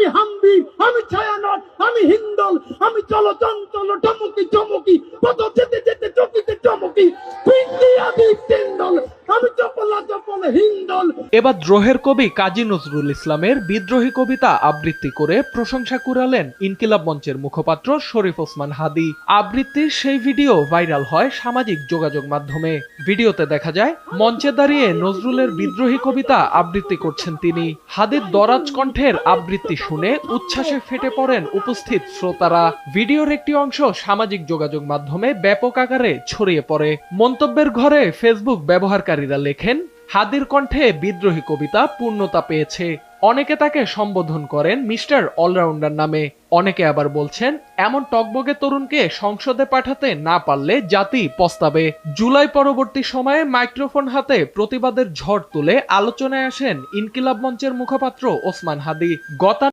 আমি হাম্বি, আমি ছায়ানট, আমি হিন্দল, আমি চলচঞ্চল টমকি চমকি, কত যেতে যেতে চকিতে চমকি, পিন্ডিয়া বিন্দল, আমি চপলা চপল হিন্দল। এবার দ্রোহের কবি কাজী নজরুল ইসলামের বিদ্রোহী কবিতা আবৃত্তি করে প্রশংসা কুড়ালেন ইনকিলাব মঞ্চের মুখপাত্র শরীফ ওসমান হাদী। আবৃত্তির সেই ভিডিও ভাইরাল হয় সামাজিক যোগাযোগ মাধ্যমে। ভিডিওতে দেখা যায় মঞ্চে দাঁড়িয়ে নজরুলের বিদ্রোহী কবিতা আবৃত্তি করছেন তিনি। হাদীর দরাজ কণ্ঠের আবৃত্তি শুনে উচ্ছ্বাসে ফেটে পড়েন উপস্থিত শ্রোতারা। ভিডিওর একটি অংশ সামাজিক যোগাযোগ মাধ্যমে ব্যাপক আকারে ছড়িয়ে পড়ে। মন্তব্যের ঘরে ফেসবুক ব্যবহারকারীরা লেখেন, হাদীর কণ্ঠে বিদ্রোহী কবিতা পূর্ণতা পেয়েছে। অনেকে তাকে সম্বোধন করেন মিস্টার অলরাউন্ডার নামে। অনেকে আবার বলছেন, এমন টকবগে তরুণকে সংসদে পাঠাতে না পারলে জাতি পস্তাবে। জুলাই পরবর্তী সময়ে মাইক্রোফোন হাতে প্রতিবাদের ঝড় তুলে আলোচনায় আসেন ইনকিলাব মঞ্চের মুখপাত্র ওসমান হাদী।